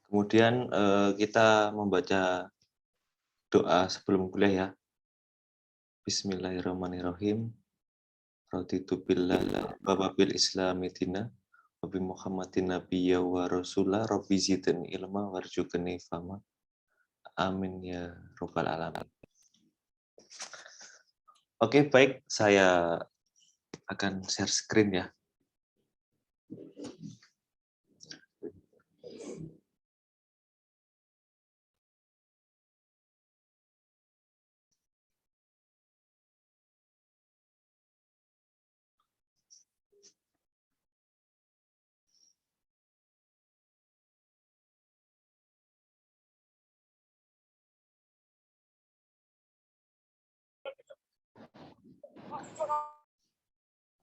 Kemudian kita membaca doa sebelum kuliah ya. Bismillahirrahmanirrahim. Raditu billah wa bil islami dina wa bi Muhammadin nabiyya wa rasula rabbi zidni ilma warzuqni fahma. Amin ya rabbal alamin. Oke, baik, saya akan share screen ya.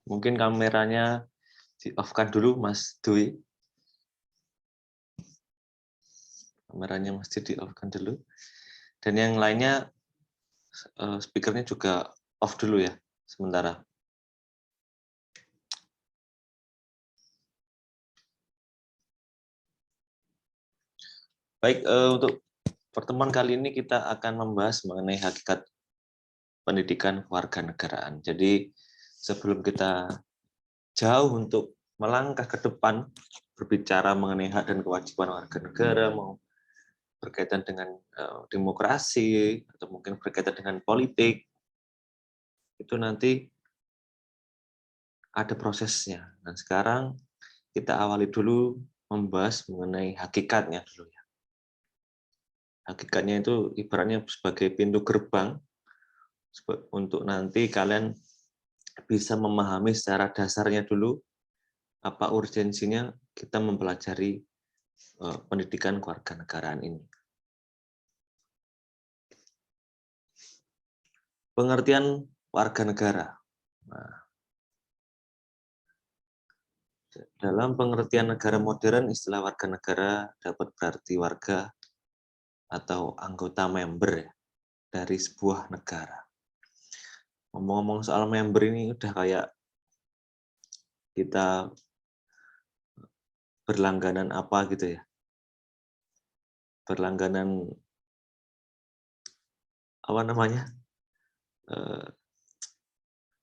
Mungkin kameranya di-off-kan dulu, Mas Dwi. Kameranya mesti di-off-kan dulu. Dan yang lainnya, speakernya juga off dulu ya, sementara. Baik, untuk pertemuan kali ini kita akan membahas mengenai hakikat pendidikan kewarganegaraan. Jadi, sebelum kita jauh untuk melangkah ke depan, berbicara mengenai hak dan kewajiban warga negara, mau berkaitan dengan demokrasi, atau mungkin berkaitan dengan politik, itu nanti ada prosesnya. Dan sekarang kita awali dulu membahas mengenai hakikatnya dulu ya. Hakikatnya itu ibaratnya sebagai pintu gerbang untuk nanti kalian bisa memahami secara dasarnya dulu apa urgensinya kita mempelajari pendidikan kewarganegaraan ini. Pengertian warga negara. Nah, dalam pengertian negara modern, istilah warga negara dapat berarti warga atau anggota member ya, dari sebuah negara. Ngomong-ngomong soal member ini udah kayak kita berlangganan apa gitu ya. Berlangganan apa namanya?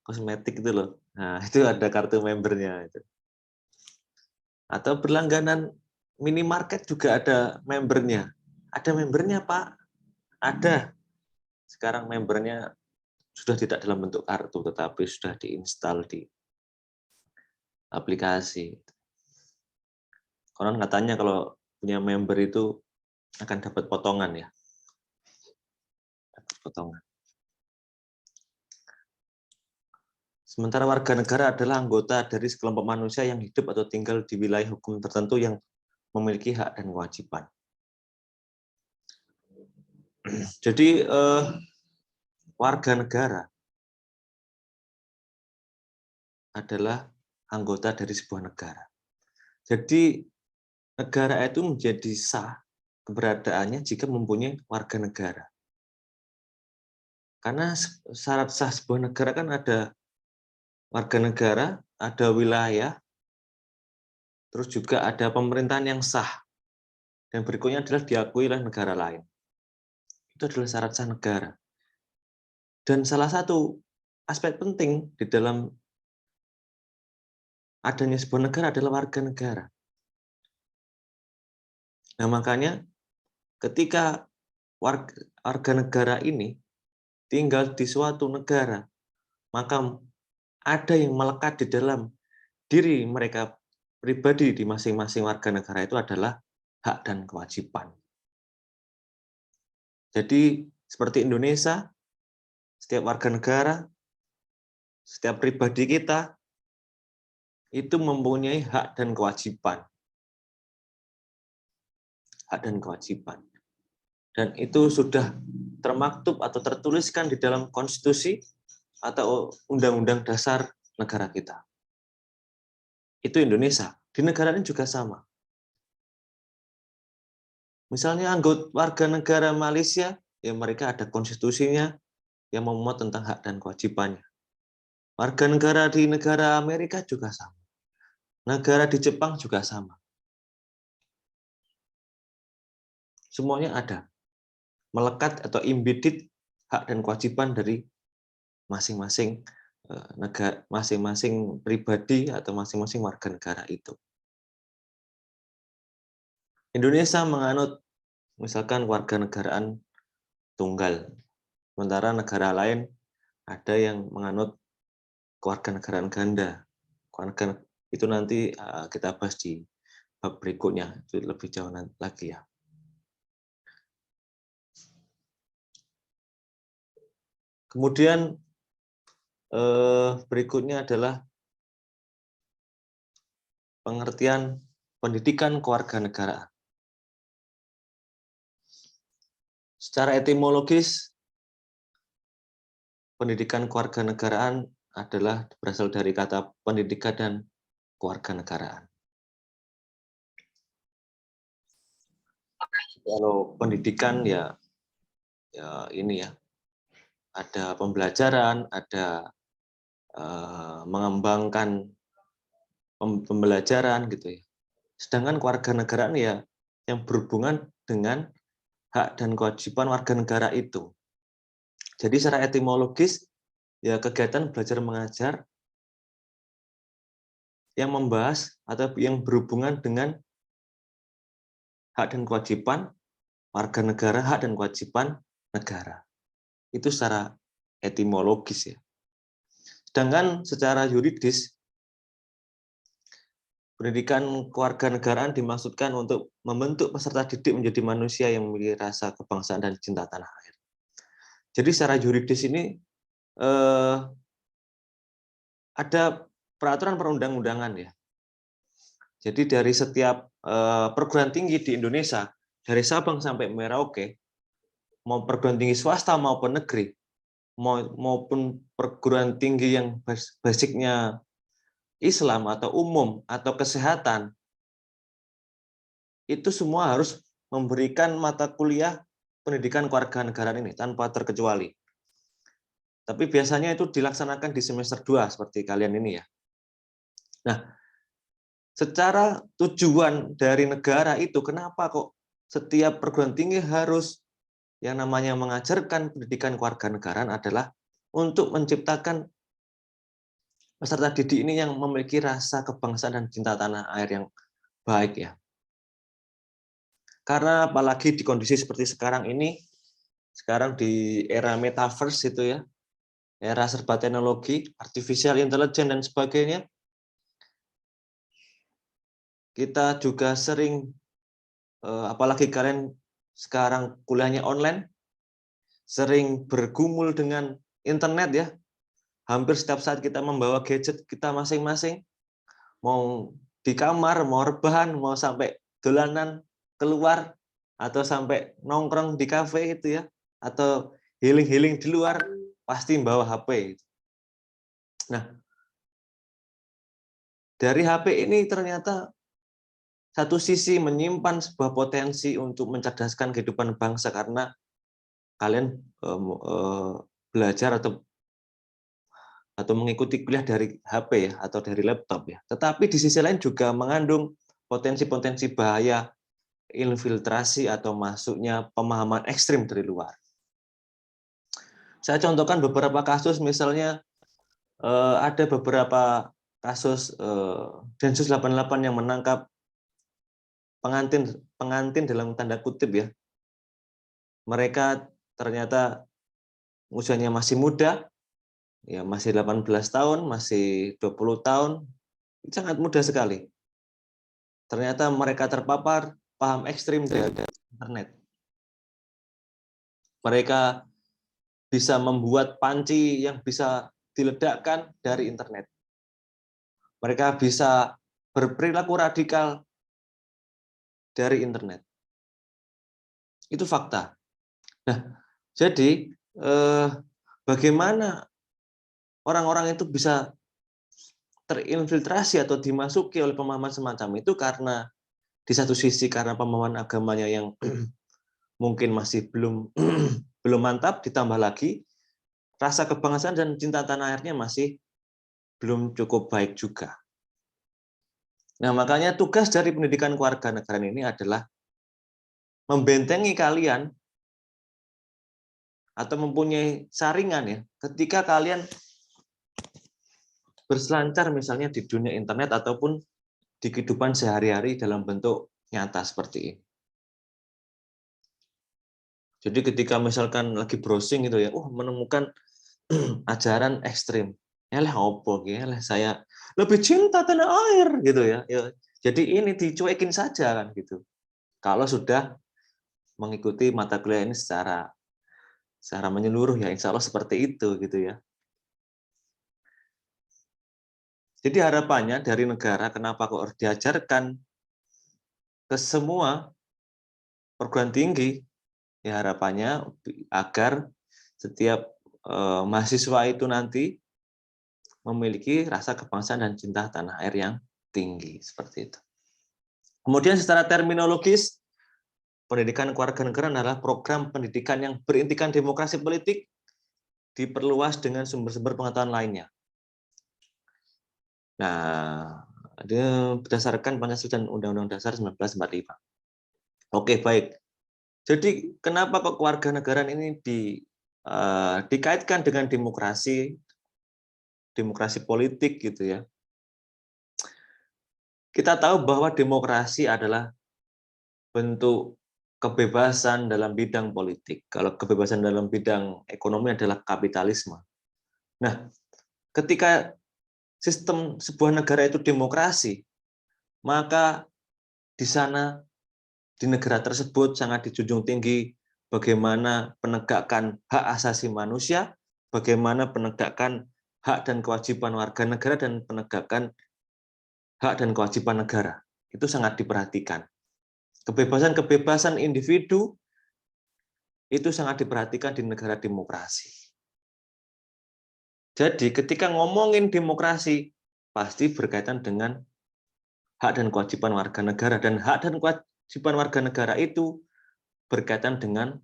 Kosmetik itu loh. Nah, itu ada kartu membernya itu. Atau berlangganan minimarket juga ada membernya. Ada membernya, Pak. Ada. Sekarang membernya sudah tidak dalam bentuk kartu, tetapi sudah diinstal di aplikasi. Konon katanya kalau punya member itu akan dapat potongan ya. Dapat potongan. Sementara warga negara adalah anggota dari sekelompok manusia yang hidup atau tinggal di wilayah hukum tertentu yang memiliki hak dan kewajiban. Jadi warga negara adalah anggota dari sebuah negara. Jadi negara itu menjadi sah keberadaannya jika mempunyai warga negara. Karena syarat sah sebuah negara kan ada warga negara, ada wilayah, terus juga ada pemerintahan yang sah. Dan berikutnya adalah diakui oleh negara lain. Itu adalah syarat sah negara. Dan salah satu aspek penting di dalam adanya sebuah negara adalah warga negara. Nah, makanya ketika warga negara ini tinggal di suatu negara, maka ada yang melekat di dalam diri mereka pribadi di masing-masing warga negara itu adalah hak dan kewajiban. Jadi seperti Indonesia, setiap warga negara, setiap pribadi kita itu mempunyai hak dan kewajiban. Hak dan kewajiban. Dan itu sudah termaktub atau tertuliskan di dalam konstitusi atau undang-undang dasar negara kita. Itu Indonesia. Di negara ini juga sama. Misalnya anggota warga negara Malaysia, ya mereka ada konstitusinya yang memuat tentang hak dan kewajibannya. Warga negara di negara Amerika juga sama. Negara di Jepang juga sama. semuanya ada, melekat atau embedded hak dan kewajiban dari masing-masing negara, masing-masing pribadi atau masing-masing warga negara itu. Indonesia menganut misalkan warganegaraan tunggal, sementara negara lain ada yang menganut kewarganegaraan ganda. Itu nanti kita bahas di bab berikutnya, itu lebih jauh lagi ya. Kemudian berikutnya adalah pengertian pendidikan kewarganegaraan. Secara etimologis, pendidikan kewarganegaraan adalah berasal dari kata pendidikan dan kewarganegaraan. Kalau pendidikan ya ini ya, ada pembelajaran, ada mengembangkan pembelajaran gitu ya. Sedangkan kewarganegaraan ya yang berhubungan dengan hak dan kewajiban warga negara itu. Jadi secara etimologis ya kegiatan belajar mengajar yang membahas atau yang berhubungan dengan hak dan kewajiban warga negara, hak dan kewajiban negara. Itu secara etimologis ya. Sedangkan secara yuridis, pendidikan kewarganegaraan dimaksudkan untuk membentuk peserta didik menjadi manusia yang memiliki rasa kebangsaan dan cinta tanah air. Jadi secara yuridis ini ada peraturan perundang-undangan ya. Jadi dari setiap perguruan tinggi di Indonesia, dari Sabang sampai Merauke, mau perguruan tinggi swasta maupun negeri, maupun perguruan tinggi yang basicnya Islam atau umum atau kesehatan, itu semua harus memberikan mata kuliah pendidikan kewarganegaraan ini tanpa terkecuali. Tapi biasanya itu dilaksanakan di semester 2 seperti kalian ini ya. Nah, secara tujuan dari negara itu, kenapa kok setiap perguruan tinggi harus yang namanya mengajarkan pendidikan kewarganegaraan adalah untuk menciptakan peserta didik ini yang memiliki rasa kebangsaan dan cinta tanah air yang baik ya. Karena apalagi di kondisi seperti sekarang ini, sekarang di era metaverse itu ya, era serba teknologi, artificial intelligence dan sebagainya, kita juga sering, apalagi kalian sekarang kuliahnya online, sering bergumul dengan internet ya. Hampir setiap saat kita membawa gadget kita masing-masing, mau di kamar, mau rebahan, mau sampai dolanan keluar, atau sampai nongkrong di kafe itu ya, atau healing-healing di luar, pasti bawa HP. Nah, dari HP ini ternyata satu sisi menyimpan sebuah potensi untuk mencerdaskan kehidupan bangsa karena kalian belajar atau mengikuti kuliah dari HP ya atau dari laptop ya. Tetapi di sisi lain juga mengandung potensi-potensi bahaya infiltrasi atau masuknya pemahaman ekstrim dari luar. Saya contohkan beberapa kasus, misalnya ada beberapa kasus Densus 88 yang menangkap pengantin dalam tanda kutip ya. Mereka ternyata usianya masih muda, ya masih 18 tahun, masih 20 tahun, sangat muda sekali. Ternyata mereka terpapar paham ekstrim dari internet. Mereka bisa membuat panci yang bisa diledakkan dari internet. Mereka bisa berperilaku radikal dari internet. Itu fakta. Nah, jadi bagaimana orang-orang itu bisa terinfiltrasi atau dimasuki oleh pemahaman semacam itu karena di satu sisi karena pemahaman agamanya yang mungkin masih belum belum mantap, ditambah lagi rasa kebangsaan dan cinta tanah airnya masih belum cukup baik juga. Nah, makanya tugas dari pendidikan kewarganegaraan ini adalah membentengi kalian atau mempunyai saringan ya, ketika kalian berselancar misalnya di dunia internet ataupun di kehidupan sehari-hari dalam bentuk nyata seperti ini. Jadi ketika misalkan lagi browsing gitu ya, menemukan ajaran ekstrim, yalah opo ya, saya lebih cinta tanah air gitu ya. Jadi ini dicuekin saja kan gitu. Kalau sudah mengikuti mata kuliah ini secara menyeluruh ya, insya Allah seperti itu gitu ya. Jadi harapannya dari negara, kenapa kok harus diajarkan ke semua perguruan tinggi? Ya harapannya agar setiap mahasiswa itu nanti memiliki rasa kebangsaan dan cinta tanah air yang tinggi seperti itu. Kemudian secara terminologis, pendidikan kewarganegaraan adalah program pendidikan yang berintikan demokrasi politik diperluas dengan sumber-sumber pengetahuan lainnya. Nah, dia berdasarkan Pancasila dan Undang-Undang Dasar 1945. Oke, baik. Jadi kenapa kok kewarganegaraan ini dikaitkan dengan demokrasi politik gitu ya? Kita tahu bahwa demokrasi adalah bentuk kebebasan dalam bidang politik. Kalau kebebasan dalam bidang ekonomi adalah kapitalisme. Nah, ketika sistem sebuah negara itu demokrasi, maka di sana, di negara tersebut sangat dijunjung tinggi bagaimana penegakan hak asasi manusia, bagaimana penegakan hak dan kewajiban warga negara, dan penegakan hak dan kewajiban negara. Itu sangat diperhatikan. Kebebasan-kebebasan individu itu sangat diperhatikan di negara demokrasi. Jadi ketika ngomongin demokrasi, pasti berkaitan dengan hak dan kewajiban warga negara. Dan hak dan kewajiban warga negara itu berkaitan dengan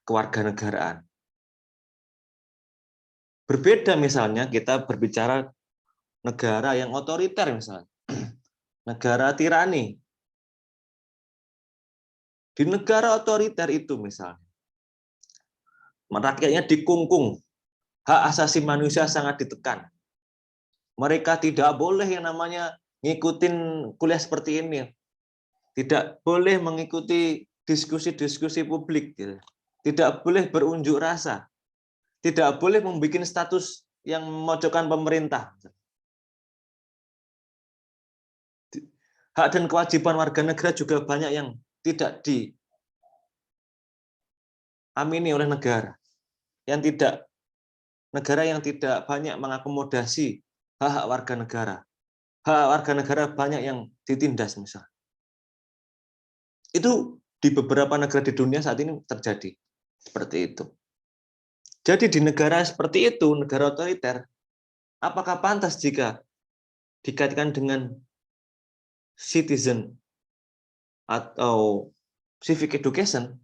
kewarganegaraan. Berbeda misalnya kita berbicara negara yang otoriter misalnya. Negara tirani. Di negara otoriter itu misalnya, rakyatnya dikungkung, hak asasi manusia sangat ditekan. Mereka tidak boleh yang namanya ngikutin kuliah seperti ini. Tidak boleh mengikuti diskusi-diskusi publik. Tidak boleh berunjuk rasa. Tidak boleh membuat status yang memojokkan pemerintah. Hak dan kewajiban warga negara juga banyak yang tidak diamini oleh negara. Negara yang tidak banyak mengakomodasi hak-hak warga negara. Hak warga negara banyak yang ditindas misalnya. Itu di beberapa negara di dunia saat ini terjadi seperti itu. Jadi di negara seperti itu, negara otoriter, apakah pantas jika dikaitkan dengan citizen atau civic education?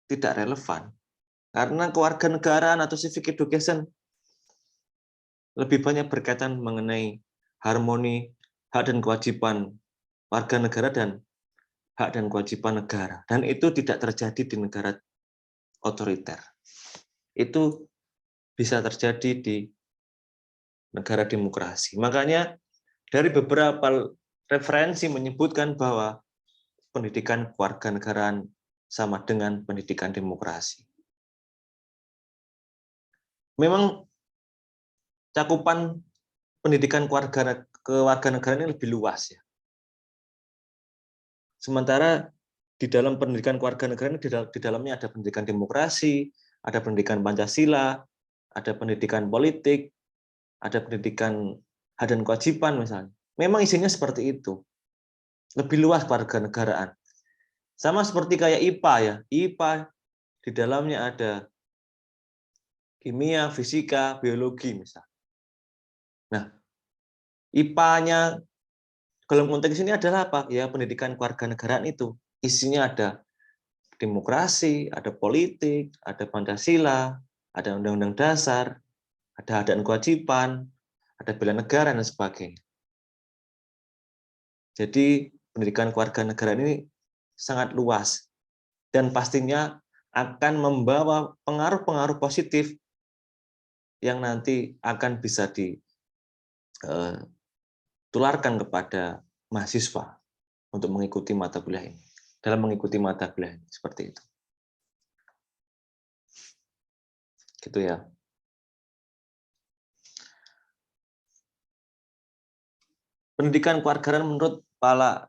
Tidak relevan. Karena kewarganegaraan atau civic education lebih banyak berkaitan mengenai harmoni hak dan kewajiban warga negara dan hak dan kewajiban negara. Dan itu tidak terjadi di negara otoriter. Itu bisa terjadi di negara demokrasi. Makanya dari beberapa referensi menyebutkan bahwa pendidikan kewarganegaraan sama dengan pendidikan demokrasi. Memang cakupan pendidikan kewarganegaraan ini lebih luas ya. Sementara di dalam pendidikan kewarganegaraan ini di dalamnya ada pendidikan demokrasi, ada pendidikan Pancasila, ada pendidikan politik, ada pendidikan hak dan kewajiban misalnya. Memang isinya seperti itu. Lebih luas kewarganegaraan. Sama seperti kayak IPA ya. IPA di dalamnya ada kimia, fisika, biologi misalnya. Nah, IPA-nya dalam konteks ini adalah apa? Ya, pendidikan kewarganegaraan itu. Isinya ada demokrasi, ada politik, ada Pancasila, ada Undang-Undang Dasar, ada hak dan kewajiban, ada bela negara, dan sebagainya. Jadi pendidikan kewarganegaraan ini sangat luas. dan pastinya akan membawa pengaruh-pengaruh positif yang nanti akan bisa ditularkan kepada mahasiswa untuk mengikuti mata kuliah ini. Dalam mengikuti mata kuliah ini, seperti itu. Gitu ya. Pendidikan kewarganegaraan menurut para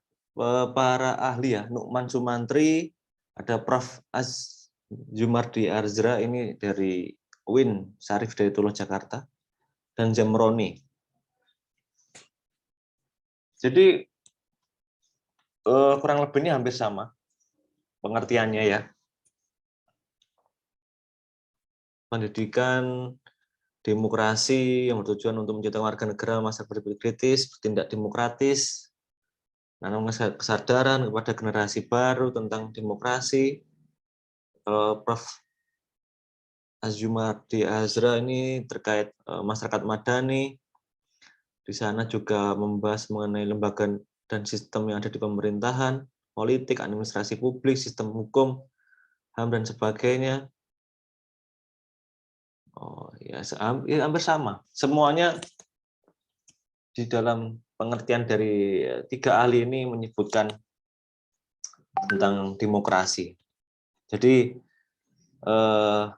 ahli ya, Nukman Sumantri, ada Prof. Jumardi Arzra ini dari UIN, Syarif dari Tuloh Jakarta, dan Jamroni. Jadi kurang lebih ini hampir sama pengertiannya ya. Pendidikan demokrasi yang bertujuan untuk menciptakan warga negara masyarakat berpikir kritis, bertindak demokratis, menanamkan kesadaran kepada generasi baru tentang demokrasi. Prof. Azumardi Azra ini terkait masyarakat madani. Di sana juga membahas mengenai lembaga dan sistem yang ada di pemerintahan, politik, administrasi publik, sistem hukum, HAM dan sebagainya. Oh ya, hampir sama. Semuanya di dalam pengertian dari tiga ahli ini menyebutkan tentang demokrasi. Jadi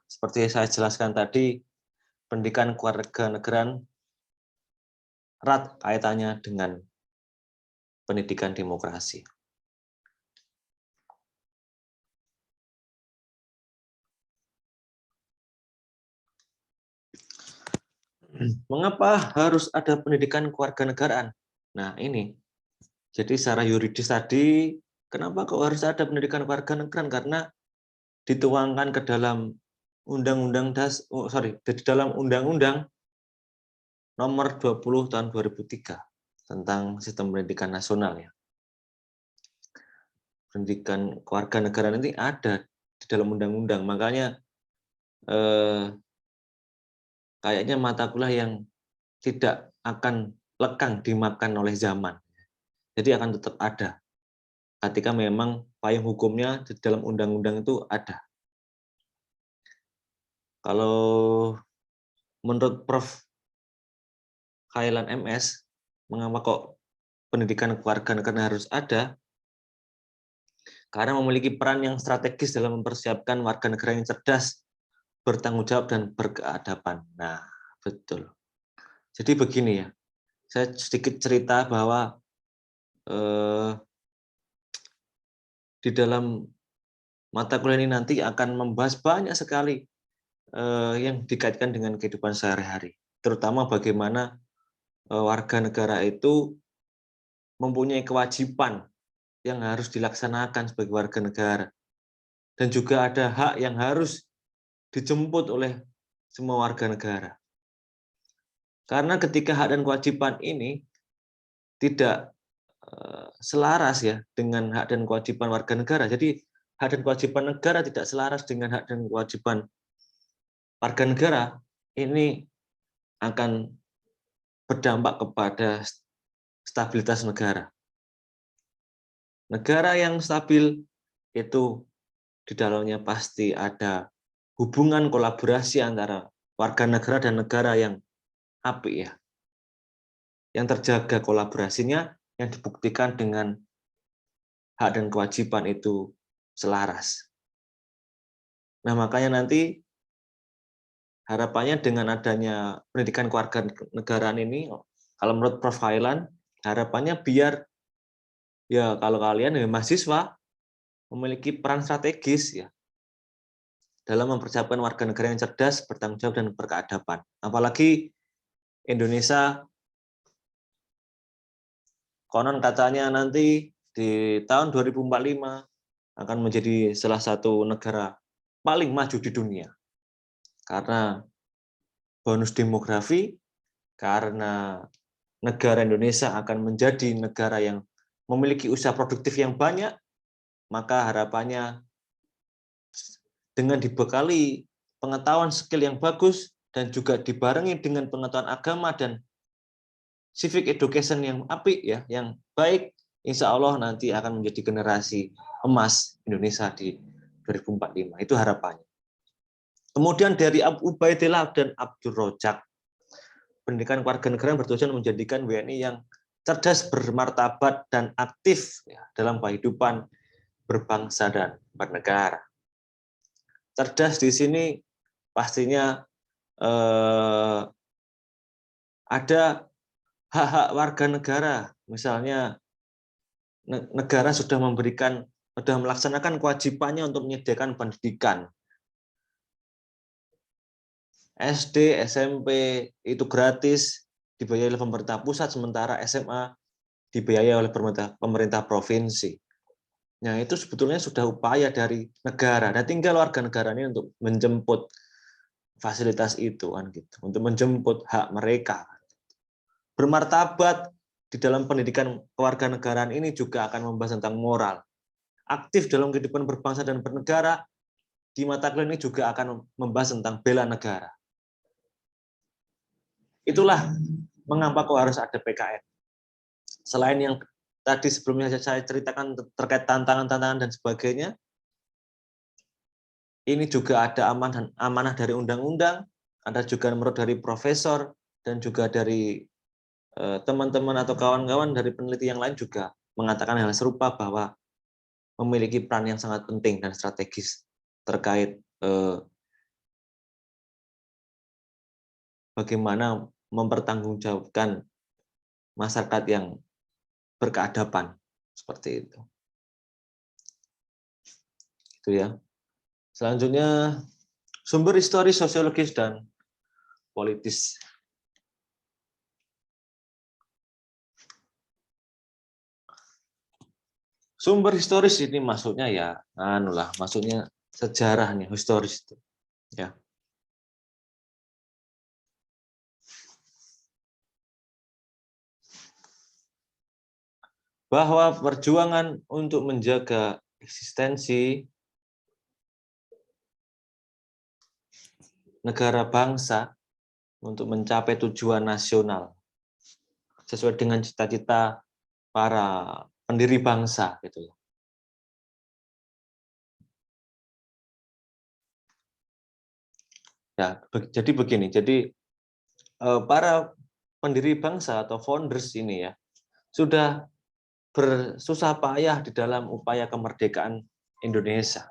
seperti saya jelaskan tadi, pendidikan kewarganegaraan erat kaitannya dengan pendidikan demokrasi. Mengapa harus ada pendidikan kewarganegaraan? Nah, ini. Jadi secara yuridis tadi, kenapa kok harus ada pendidikan kewarganegaraan? Karena dituangkan ke dalam di dalam Undang-Undang Nomor 20 Tahun 2003 tentang Sistem Pendidikan Nasional ya. Pendidikan kewarganegaraan ini ada di dalam undang-undang, makanya kayaknya mata kuliah yang tidak akan lekang dimakan oleh zaman. Jadi akan tetap ada ketika memang payung hukumnya di dalam undang-undang itu ada. Kalau menurut Prof. Khailan MS, mengapa kok pendidikan kewarganegaraan harus ada? Karena memiliki peran yang strategis dalam mempersiapkan warga negara yang cerdas, bertanggung jawab, dan berkeadaban. Nah, betul. Jadi begini ya, saya sedikit cerita bahwa di dalam mata kuliah ini nanti akan membahas banyak sekali yang dikaitkan dengan kehidupan sehari-hari. Terutama bagaimana warga negara itu mempunyai kewajiban yang harus dilaksanakan sebagai warga negara. Dan juga ada hak yang harus dijemput oleh semua warga negara. Karena ketika hak dan kewajiban ini tidak selaras ya dengan hak dan kewajiban warga negara. Jadi hak dan kewajiban negara tidak selaras dengan hak dan kewajiban warga negara, ini akan berdampak kepada stabilitas negara. Negara yang stabil itu di dalamnya pasti ada hubungan kolaborasi antara warga negara dan negara yang apik ya. Yang terjaga kolaborasinya yang dibuktikan dengan hak dan kewajiban itu selaras. Nah, makanya nanti harapannya dengan adanya pendidikan kewarganegaraan ini, kalau menurut Prof. Khailan, harapannya biar ya kalau kalian ya mahasiswa memiliki peran strategis ya dalam mempersiapkan warga negara yang cerdas, bertanggung jawab, dan berkeadaban. Apalagi Indonesia konon katanya nanti di tahun 2045 akan menjadi salah satu negara paling maju di dunia. Karena bonus demografi, karena negara Indonesia akan menjadi negara yang memiliki usaha produktif yang banyak, maka harapannya dengan dibekali pengetahuan skill yang bagus dan juga dibarengi dengan pengetahuan agama dan civic education yang apik ya, yang baik, insya Allah nanti akan menjadi generasi emas Indonesia di 2045. Itu harapannya. Kemudian dari Abu Ubaidillah dan Abdul Rojak, pendidikan kewarganegaraan bertujuan menjadikan WNI yang cerdas, bermartabat, dan aktif dalam kehidupan berbangsa dan bernegara. Cerdas di sini pastinya ada hak-hak warga negara, misalnya negara sudah melaksanakan kewajibannya untuk menyediakan pendidikan. SD, SMP itu gratis, dibiayai oleh pemerintah pusat, sementara SMA dibiayai oleh pemerintah provinsi. Nah, itu sebetulnya sudah upaya dari negara. Dan tinggal warga negara ini untuk menjemput fasilitas itu, kan gitu, untuk menjemput hak mereka. Bermartabat di dalam pendidikan kewarganegaraan ini juga akan membahas tentang moral. Aktif dalam kehidupan berbangsa dan bernegara, di mata kuliah ini juga akan membahas tentang bela negara. Itulah mengapa kok harus ada PKN. Selain yang tadi sebelumnya saya ceritakan terkait tantangan-tantangan dan sebagainya, ini juga ada amanah dari undang-undang, ada juga menurut dari profesor, dan juga dari teman-teman atau kawan-kawan dari peneliti yang lain juga mengatakan hal serupa, bahwa memiliki peran yang sangat penting dan strategis terkait bagaimana mempertanggungjawabkan masyarakat yang berkeadaban, seperti itu. Itu ya. Selanjutnya, sumber historis, sosiologis, dan politis. Sumber historis ini maksudnya ya, maksudnya sejarahnya, historis itu. Ya. Bahwa perjuangan untuk menjaga eksistensi negara bangsa untuk mencapai tujuan nasional sesuai dengan cita-cita para pendiri bangsa gitu. Ya, jadi begini. Jadi para pendiri bangsa atau founders ini ya sudah bersusah payah di dalam upaya kemerdekaan Indonesia.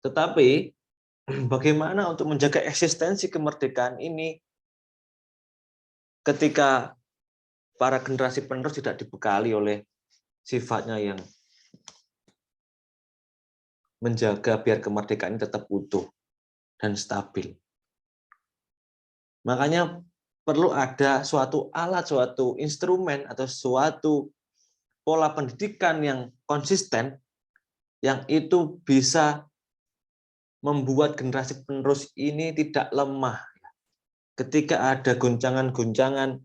Tetapi bagaimana untuk menjaga eksistensi kemerdekaan ini ketika para generasi penerus tidak dibekali oleh sifatnya yang menjaga biar kemerdekaan ini tetap utuh dan stabil. Makanya perlu ada suatu alat, suatu instrumen, atau suatu pola pendidikan yang konsisten, yang itu bisa membuat generasi penerus ini tidak lemah. Ketika ada goncangan-goncangan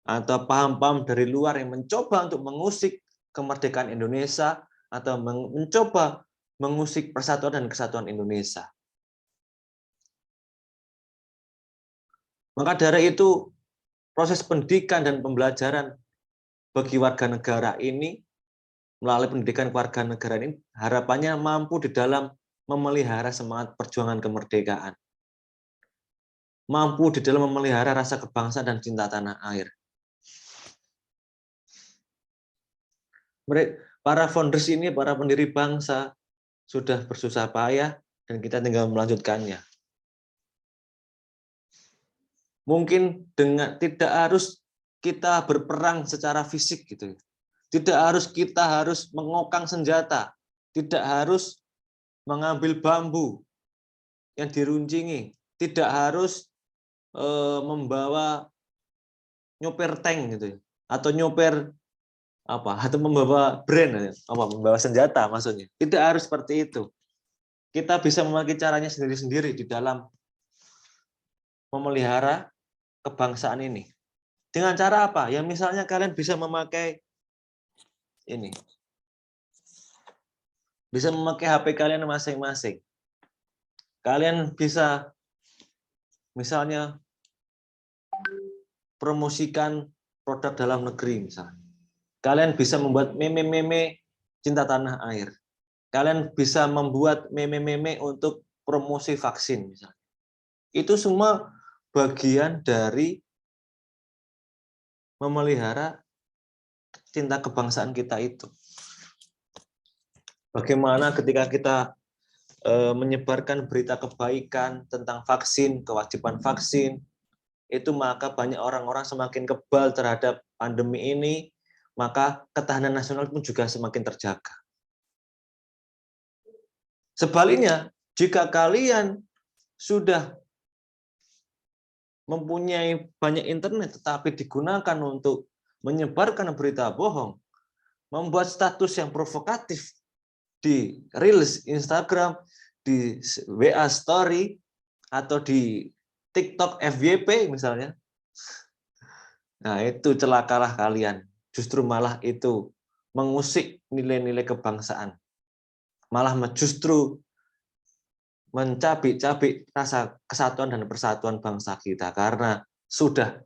atau paham-paham dari luar yang mencoba untuk mengusik kemerdekaan Indonesia atau mencoba mengusik persatuan dan kesatuan Indonesia. Maka dari itu, proses pendidikan dan pembelajaran bagi warga negara ini, melalui pendidikan warga negara ini, harapannya mampu di dalam memelihara semangat perjuangan kemerdekaan. Mampu di dalam memelihara rasa kebangsaan dan cinta tanah air. Para founders ini, para pendiri bangsa, sudah bersusah payah, dan kita tinggal melanjutkannya. Mungkin tidak harus kita berperang secara fisik gitu. Tidak harus kita harus mengokang senjata, tidak harus mengambil bambu yang diruncingi, tidak harus membawa nyopir tank gitu, atau nyopir atau membawa brand, membawa senjata maksudnya. Tidak harus seperti itu. Kita bisa memakai caranya sendiri-sendiri di dalam memelihara kebangsaan ini. Dengan cara apa? Ya misalnya kalian bisa memakai ini. Bisa memakai HP kalian masing-masing. Kalian bisa misalnya promosikan produk dalam negeri misalnya. Kalian bisa membuat meme-meme cinta tanah air. kalian bisa membuat meme-meme untuk promosi vaksin misalnya. Itu semua bagian dari memelihara cinta kebangsaan kita itu. Bagaimana ketika kita menyebarkan berita kebaikan tentang vaksin, kewajiban vaksin, itu maka banyak orang-orang semakin kebal terhadap pandemi ini, maka ketahanan nasional pun juga semakin terjaga. Sebaliknya, jika kalian sudah mempunyai banyak internet tetapi digunakan untuk menyebarkan berita bohong, membuat status yang provokatif di Reels Instagram, di WA Story, atau di TikTok FYP misalnya, nah itu celakalah kalian. Justru malah itu mengusik nilai-nilai kebangsaan. Malah justru mencabik-cabik rasa kesatuan dan persatuan bangsa kita karena sudah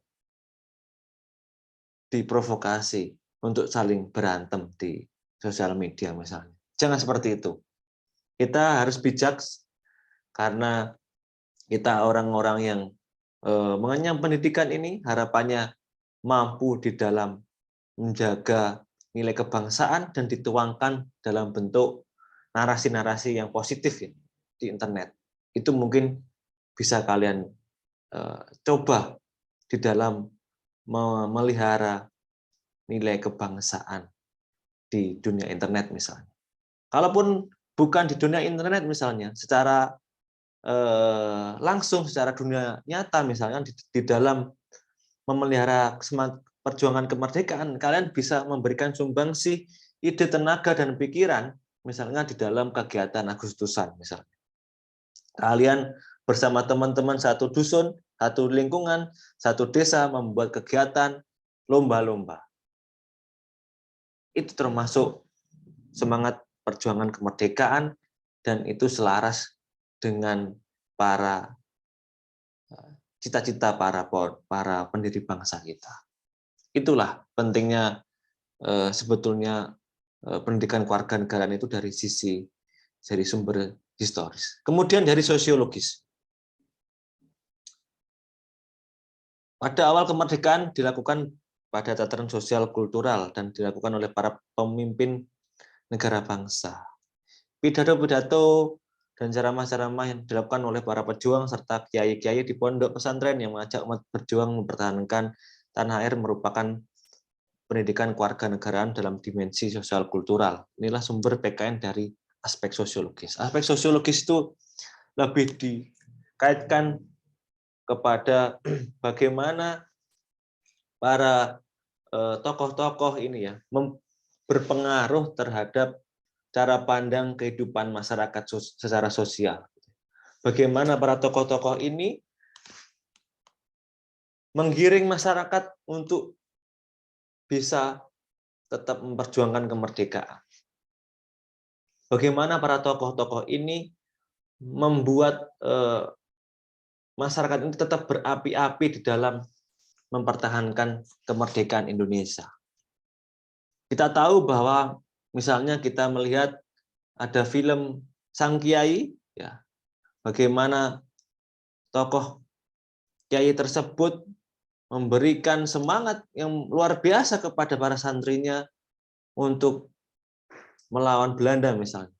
diprovokasi untuk saling berantem di sosial media misalnya. Jangan seperti itu. Kita harus bijak karena kita orang-orang yang mengenyam pendidikan ini harapannya mampu di dalam menjaga nilai kebangsaan dan dituangkan dalam bentuk narasi-narasi yang positif ya, di internet. Itu mungkin bisa kalian coba di dalam memelihara nilai kebangsaan di dunia internet misalnya. Kalaupun bukan di dunia internet misalnya, secara langsung, secara dunia nyata misalnya di dalam memelihara perjuangan kemerdekaan, kalian bisa memberikan sumbangsi ide, tenaga, dan pikiran, misalnya di dalam kegiatan Agustusan misalnya. Kalian bersama teman-teman satu dusun, satu lingkungan, satu desa membuat kegiatan lomba-lomba. Itu termasuk semangat perjuangan kemerdekaan dan itu selaras dengan para cita-cita para pendiri bangsa kita. Itulah pentingnya sebetulnya pendidikan kewarganegaraan itu dari sumber historis. Kemudian dari sosiologis. Pada awal kemerdekaan dilakukan pada tataran sosial kultural dan dilakukan oleh para pemimpin negara bangsa. Pidato-pidato dan ceramah-ceramah yang dilakukan oleh para pejuang serta kiai-kiai di pondok pesantren yang mengajak umat berjuang mempertahankan tanah air merupakan pendidikan kewarganegaraan dalam dimensi sosial kultural. Inilah sumber PKN dari aspek sosiologis. Aspek sosiologis itu lebih dikaitkan kepada bagaimana para tokoh-tokoh ini ya berpengaruh terhadap cara pandang kehidupan masyarakat secara sosial. Bagaimana para tokoh-tokoh ini menggiring masyarakat untuk bisa tetap memperjuangkan kemerdekaan. Bagaimana para tokoh-tokoh ini membuat masyarakat ini tetap berapi-api di dalam mempertahankan kemerdekaan Indonesia. Kita tahu bahwa misalnya kita melihat ada film Sang Kiai, ya, bagaimana tokoh kiai tersebut memberikan semangat yang luar biasa kepada para santrinya untuk melawan Belanda misalnya.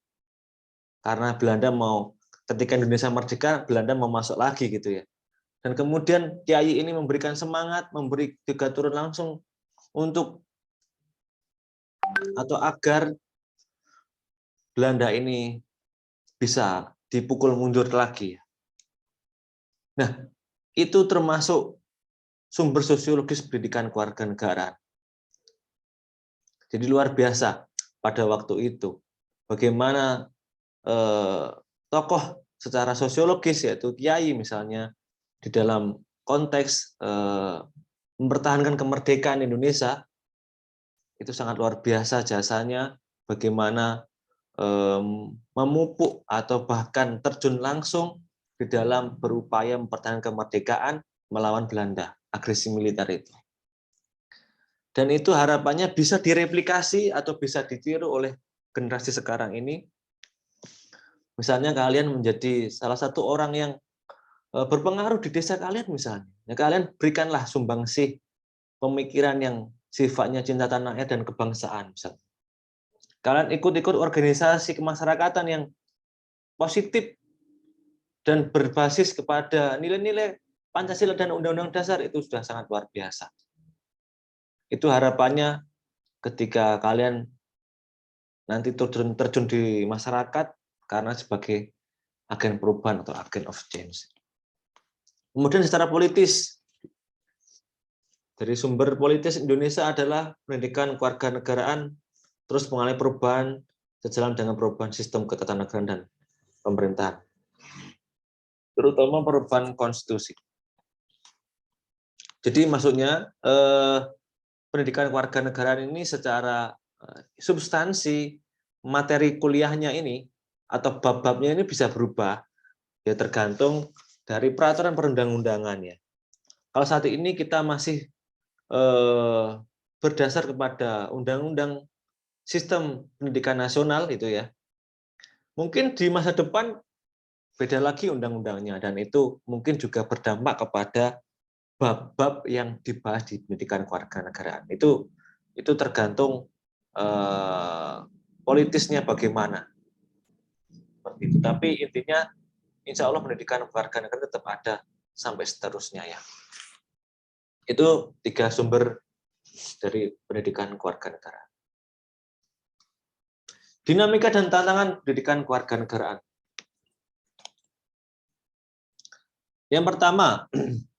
Karena Belanda ketika Indonesia merdeka, Belanda mau masuk lagi gitu ya. Dan kemudian kiai ini memberikan semangat, memberi juga turun langsung untuk atau agar Belanda ini bisa dipukul mundur lagi. Nah, itu termasuk sumber sosiologis pendidikan kewarganegaraan. Jadi luar biasa pada waktu itu. Bagaimana tokoh secara sosiologis yaitu kiai misalnya di dalam konteks mempertahankan kemerdekaan Indonesia itu sangat luar biasa jasanya, bagaimana memupuk atau bahkan terjun langsung di dalam berupaya mempertahankan kemerdekaan melawan Belanda, agresi militer itu. Dan itu harapannya bisa direplikasi atau bisa ditiru oleh generasi sekarang ini Misalnya kalian menjadi salah satu orang yang berpengaruh di desa kalian misalnya. Ya, kalian berikanlah sumbangsih pemikiran yang sifatnya cinta tanah air dan kebangsaan. Misalnya. Kalian ikut-ikut organisasi kemasyarakatan yang positif dan berbasis kepada nilai-nilai Pancasila dan Undang-Undang Dasar, itu sudah sangat luar biasa. Itu harapannya ketika kalian nanti terjun di masyarakat karena sebagai agen perubahan atau agen of change. Kemudian secara politis, dari sumber politis Indonesia adalah pendidikan kewarganegaraan terus mengalami perubahan sejalan dengan perubahan sistem ketatanegaraan dan pemerintahan, terutama perubahan konstitusi. Jadi maksudnya pendidikan kewarganegaraan ini secara substansi materi kuliahnya ini atau bab-babnya ini bisa berubah, ya tergantung dari peraturan perundang-undangannya. Kalau saat ini kita masih berdasar kepada Undang-Undang Sistem Pendidikan Nasional itu ya, mungkin di masa depan beda lagi undang-undangnya, dan itu mungkin juga berdampak kepada bab-bab yang dibahas di pendidikan kewarganegaraan. Itu tergantung politisnya bagaimana. Seperti itu. Tapi intinya, insya Allah pendidikan kewarganegaraan tetap ada sampai seterusnya ya. Itu 3 sumber dari pendidikan kewarganegaraan. Dinamika dan tantangan pendidikan kewarganegaraan. Yang pertama,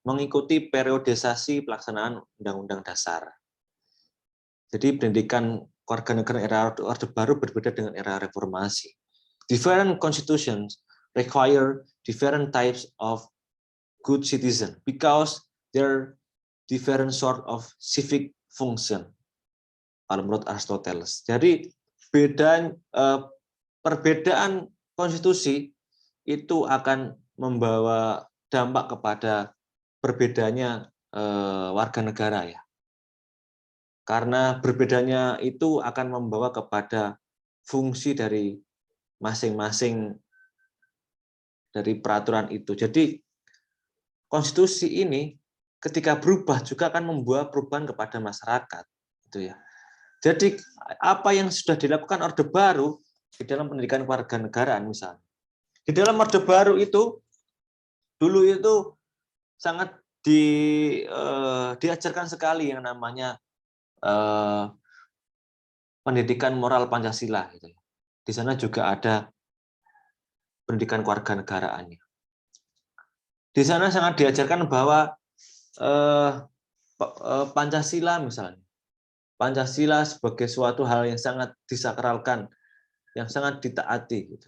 mengikuti periodisasi pelaksanaan Undang-Undang Dasar. Jadi pendidikan kewarganegaraan era Orde Baru berbeda dengan era reformasi. Different constitutions require different types of good citizen because there different sort of civic function. Kalau menurut Aristoteles. Jadi perbedaan konstitusi itu akan membawa dampak kepada berbedanya warga negara ya. Karena berbedanya itu akan membawa kepada fungsi dari masing-masing dari peraturan itu. Jadi konstitusi ini ketika berubah juga akan membawa perubahan kepada masyarakat, gitu ya. Jadi apa yang sudah dilakukan Orde Baru di dalam pendidikan kewarganegaraan misalnya. Di dalam Orde Baru itu dulu itu sangat diajarkan sekali yang namanya pendidikan moral Pancasila gitu. Di sana juga ada pendidikan kewarganegaraannya. Di sana sangat diajarkan bahwa Pancasila misalnya. Pancasila sebagai suatu hal yang sangat disakralkan, yang sangat ditaati gitu.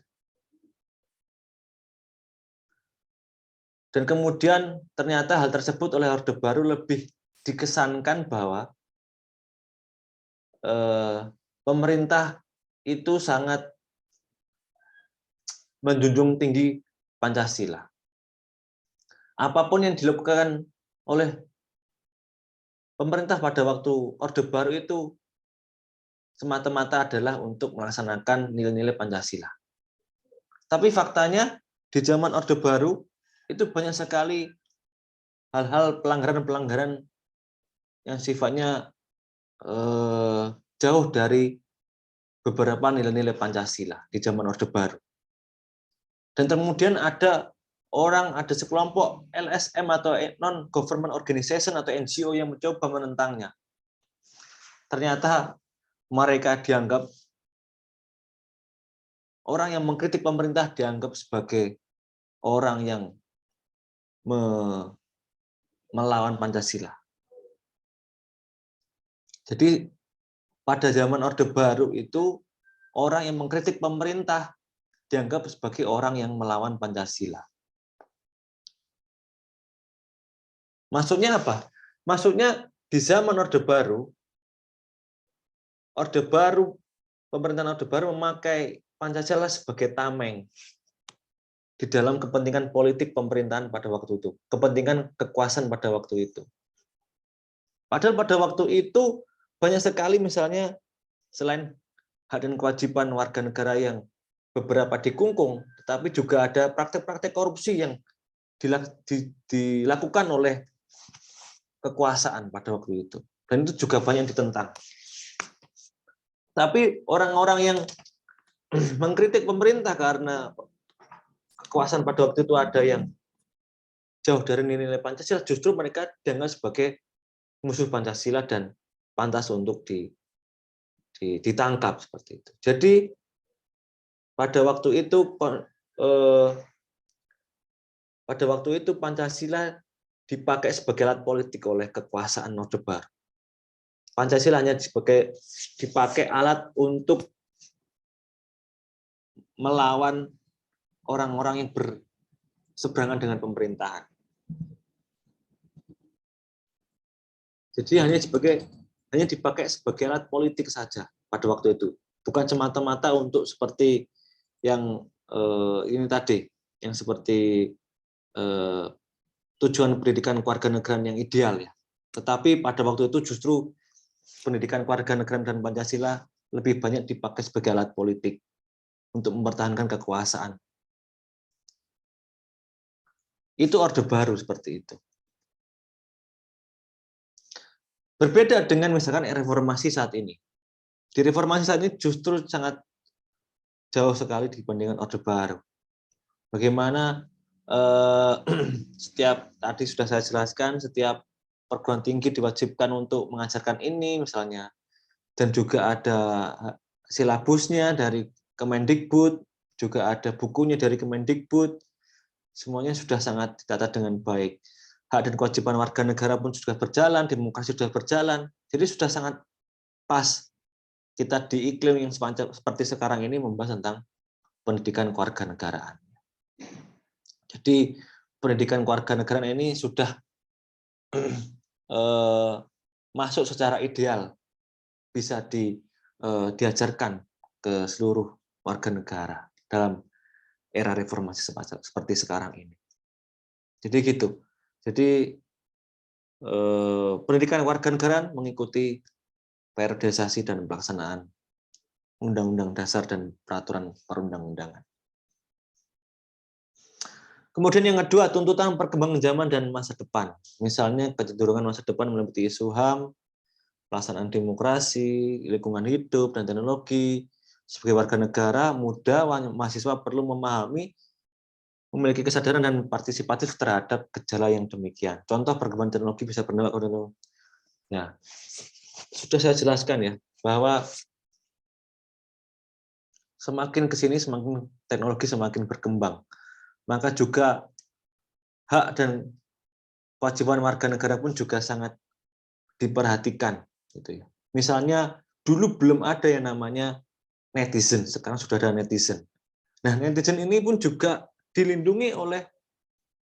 Dan kemudian ternyata hal tersebut oleh Orde Baru lebih dikesankan bahwa pemerintah itu sangat menjunjung tinggi Pancasila. Apapun yang dilakukan oleh pemerintah pada waktu Orde Baru itu semata-mata adalah untuk melaksanakan nilai-nilai Pancasila. Tapi faktanya di zaman Orde Baru itu banyak sekali hal-hal pelanggaran-pelanggaran yang sifatnya jauh dari beberapa nilai-nilai Pancasila di zaman Orde Baru. Dan kemudian ada sekelompok LSM atau non-government organization atau NGO yang mencoba menentangnya. Ternyata mereka dianggap, orang yang mengkritik pemerintah dianggap sebagai orang yang melawan Pancasila. Jadi pada zaman Orde Baru itu orang yang mengkritik pemerintah dianggap sebagai orang yang melawan Pancasila. Maksudnya apa? Maksudnya di zaman Orde Baru, pemerintahan Orde Baru memakai Pancasila sebagai tameng di dalam kepentingan politik pemerintahan pada waktu itu, kepentingan kekuasaan pada waktu itu. Padahal pada waktu itu banyak sekali misalnya selain hak dan kewajiban warga negara yang beberapa dikungkung, tetapi juga ada praktek-praktek korupsi yang dilakukan oleh kekuasaan pada waktu itu. Dan itu juga banyak ditentang. Tapi orang-orang yang mengkritik pemerintah karena kekuasaan pada waktu itu ada yang jauh dari nilai Pancasila, justru mereka dianggap sebagai musuh Pancasila dan pantas untuk ditangkap seperti itu. Jadi pada waktu itu Pancasila dipakai sebagai alat politik oleh kekuasaan Orde Baru. Pancasila hanya dipakai alat untuk melawan orang-orang yang berseberangan dengan pemerintahan. Jadi hanya dipakai sebagai alat politik saja pada waktu itu, bukan semata-mata untuk seperti yang ini tadi, yang seperti tujuan pendidikan kewarganegaraan yang ideal ya. Tetapi pada waktu itu justru pendidikan kewarganegaraan dan Pancasila lebih banyak dipakai sebagai alat politik untuk mempertahankan kekuasaan. Itu Orde Baru seperti itu. Berbeda dengan misalkan reformasi saat ini. Di reformasi saat ini justru sangat jauh sekali dibandingkan Orde Baru. Bagaimana setiap tadi sudah saya jelaskan, setiap perguruan tinggi diwajibkan untuk mengajarkan ini misalnya, dan juga ada silabusnya dari Kemendikbud, juga ada bukunya dari Kemendikbud, semuanya sudah sangat ditata dengan baik. Hak dan kewajiban warga negara pun sudah berjalan, demokrasi sudah berjalan, jadi sudah sangat pas kita di iklim yang seperti sekarang ini membahas tentang pendidikan kewarganegaraan. Jadi pendidikan kewarganegaraan ini sudah masuk secara ideal, bisa diajarkan ke seluruh warga negara dalam era reformasi seperti sekarang ini. Jadi gitu. Jadi pendidikan kewarganegaraan mengikuti periodisasi dan pelaksanaan Undang-Undang Dasar dan peraturan perundang-undangan. Kemudian yang kedua, tuntutan perkembangan zaman dan masa depan. Misalnya kecenderungan masa depan meliputi isu HAM, pelaksanaan demokrasi, lingkungan hidup, dan teknologi. Sebagai warga negara muda, mahasiswa perlu memahami, memiliki kesadaran dan partisipatif terhadap gejala yang demikian. Contoh perkembangan teknologi bisa berdampak. Nah, sudah saya jelaskan ya, bahwa semakin ke sini semakin teknologi semakin berkembang. Maka juga hak dan kewajiban warga negara pun juga sangat diperhatikan. Gitu ya. Misalnya dulu belum ada yang namanya netizen, sekarang sudah ada netizen. Nah, netizen ini pun juga dilindungi oleh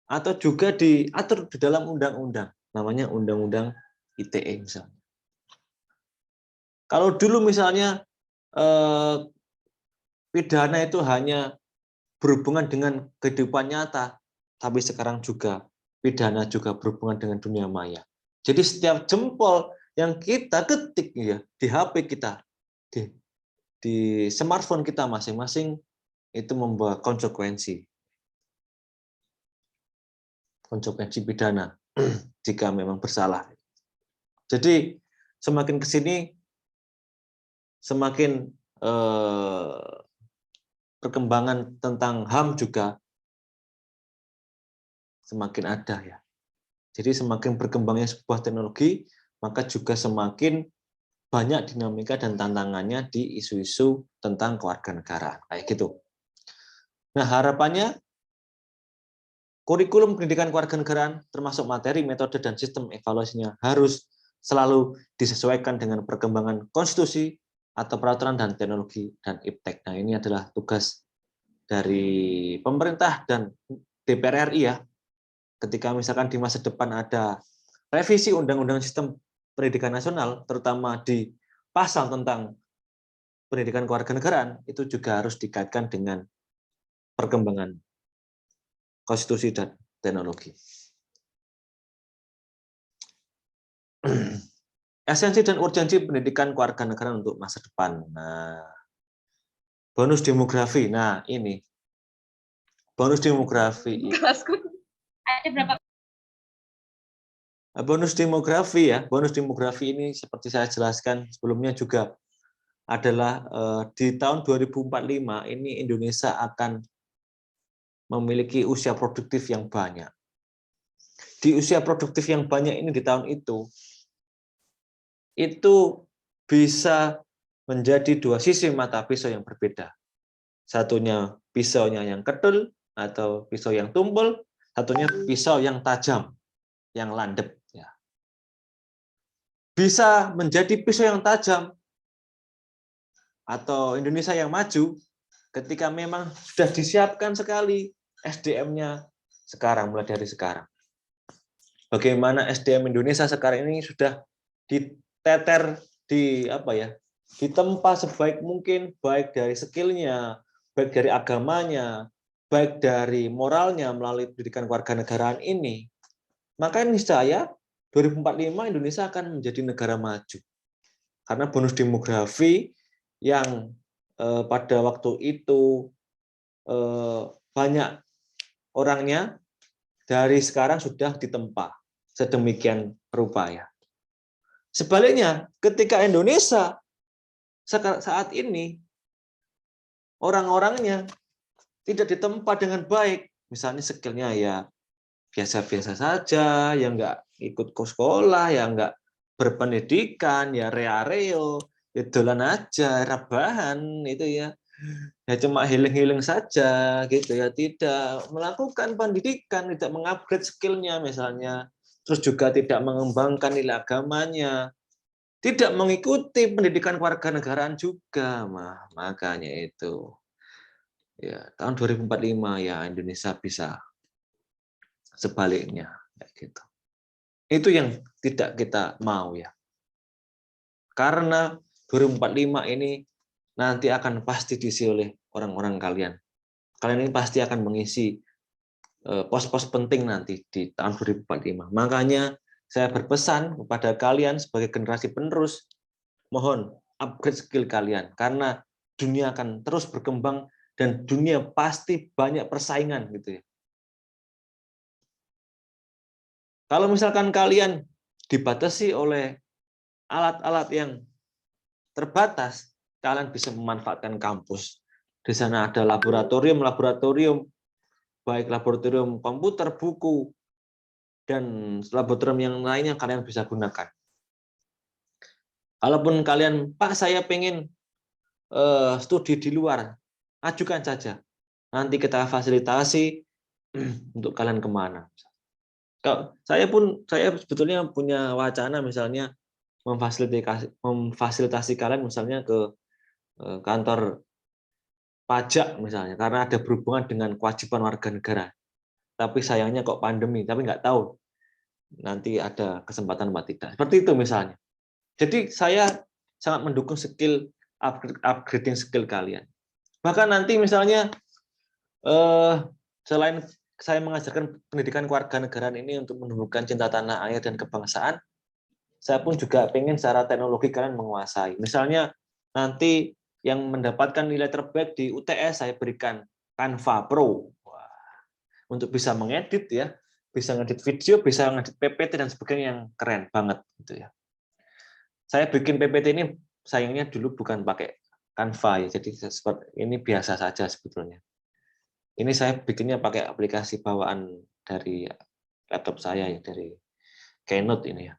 atau juga diatur di dalam undang-undang, namanya Undang-Undang ITE misalnya. Kalau dulu misalnya pidana itu hanya berhubungan dengan kehidupan nyata, tapi sekarang juga pidana juga berhubungan dengan dunia maya. Jadi setiap jempol yang kita ketik ya di HP kita, di smartphone kita masing-masing itu membawa konsekuensi pidana jika memang bersalah. Jadi semakin ke sini semakin perkembangan tentang HAM juga semakin ada ya. Jadi semakin berkembangnya sebuah teknologi, maka juga semakin banyak dinamika dan tantangannya di isu-isu tentang kewarganegaraan kayak gitu. Nah, harapannya kurikulum pendidikan kewarganegaraan termasuk materi, metode, dan sistem evaluasinya harus selalu disesuaikan dengan perkembangan konstitusi atau peraturan dan teknologi dan iptek. Nah, ini adalah tugas dari pemerintah dan DPR RI ya. Ketika misalkan di masa depan ada revisi Undang-Undang Sistem Pendidikan Nasional, terutama di pasal tentang pendidikan kewarganegaraan, itu juga harus dikaitkan dengan perkembangan konstitusi dan teknologi. Esensi dan urgensi pendidikan kewarganegaraan untuk masa depan. Nah, bonus demografi. Nah, ini Bonus demografi. Kelasku ada berapa? Bonus demografi ya, bonus demografi ini seperti saya jelaskan sebelumnya juga adalah di tahun 2045 ini Indonesia akan memiliki usia produktif yang banyak. Di usia produktif yang banyak ini di tahun itu bisa menjadi dua sisi mata pisau yang berbeda. Satunya pisaunya yang ketul atau pisau yang tumpul, satunya pisau yang tajam, yang landep. Ya. Bisa menjadi pisau yang tajam atau Indonesia yang maju ketika memang sudah disiapkan sekali SDM-nya sekarang, mulai dari sekarang. Bagaimana SDM Indonesia sekarang ini sudah diteter, ditempa sebaik mungkin, baik dari skillnya, baik dari agamanya, baik dari moralnya melalui pendidikan kewarganegaraan ini, maka niscaya 2045 Indonesia akan menjadi negara maju. Karena bonus demografi yang pada waktu itu banyak orangnya dari sekarang sudah ditempa sedemikian rupa ya. Sebaliknya, ketika Indonesia saat ini orang-orangnya tidak ditempa dengan baik, misalnya skillnya ya biasa-biasa saja, yang nggak ikut ke sekolah, yang nggak berpendidikan, ya rea-reo, ya dolan aja, rebahan itu ya. Ya cuma healing-healing saja gitu ya, tidak melakukan pendidikan, tidak mengupgrade skillnya misalnya, terus juga tidak mengembangkan nilai agamanya, tidak mengikuti pendidikan kewarganegaraan juga, makanya itu ya tahun 2045 ya Indonesia bisa sebaliknya kayak gitu. Itu yang tidak kita mau ya. Karena 2045 ini nanti akan pasti diisi oleh orang-orang kalian. Kalian ini pasti akan mengisi pos-pos penting nanti di tahun 2045. Makanya saya berpesan kepada kalian sebagai generasi penerus, mohon upgrade skill kalian. Karena dunia akan terus berkembang dan dunia pasti banyak persaingan gitu ya. Kalau misalkan kalian dibatasi oleh alat-alat yang terbatas, kalian bisa memanfaatkan kampus. Di sana ada laboratorium, baik laboratorium komputer, buku, dan laboratorium yang lainnya kalian bisa gunakan. Kalaupun kalian, Pak, saya pengen studi di luar, ajukan saja. Nanti kita fasilitasi untuk kalian kemana. Saya sebetulnya punya wacana misalnya memfasilitasi kalian misalnya ke kantor pajak misalnya, karena ada berhubungan dengan kewajiban warga negara. Tapi sayangnya kok pandemi, tapi nggak tahu nanti ada kesempatan apa tidak. Seperti itu misalnya. Jadi saya sangat mendukung skill upgrading skill kalian. Bahkan nanti misalnya selain saya mengajarkan pendidikan kewarganegaraan ini untuk menumbuhkan cinta tanah air dan kebangsaan, saya pun juga pengen secara teknologi kalian menguasai. Misalnya nanti yang mendapatkan nilai terbaik di UTS saya berikan Canva Pro. Untuk bisa mengedit ya, bisa ngedit video, bisa ngedit PPT dan sebagainya yang keren banget gitu ya. Saya bikin PPT ini sayangnya dulu bukan pakai Canva ya, jadi ini biasa saja sebetulnya. Ini saya bikinnya pakai aplikasi bawaan dari laptop saya ya, dari Keynote ini ya.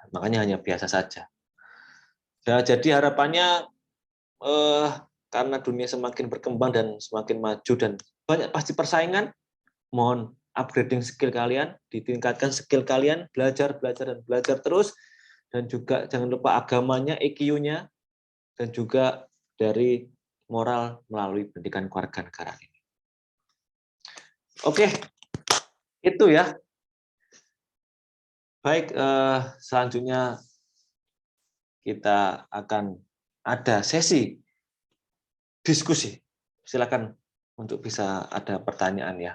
Makanya hanya biasa saja. Nah, jadi harapannya karena dunia semakin berkembang dan semakin maju dan banyak pasti persaingan, mohon upgrading skill kalian, ditingkatkan skill kalian, belajar dan belajar terus, dan juga jangan lupa agamanya, EQ-nya, dan juga dari moral melalui pendidikan kewarganegaraan ini. Oke, itu ya. Baik, selanjutnya kita akan ada sesi diskusi. Silakan untuk bisa ada pertanyaan ya.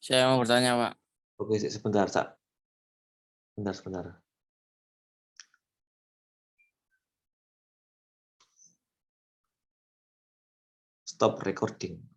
Saya mau bertanya, Pak. Oke, sebentar, Sa. Sebentar. Stop recording.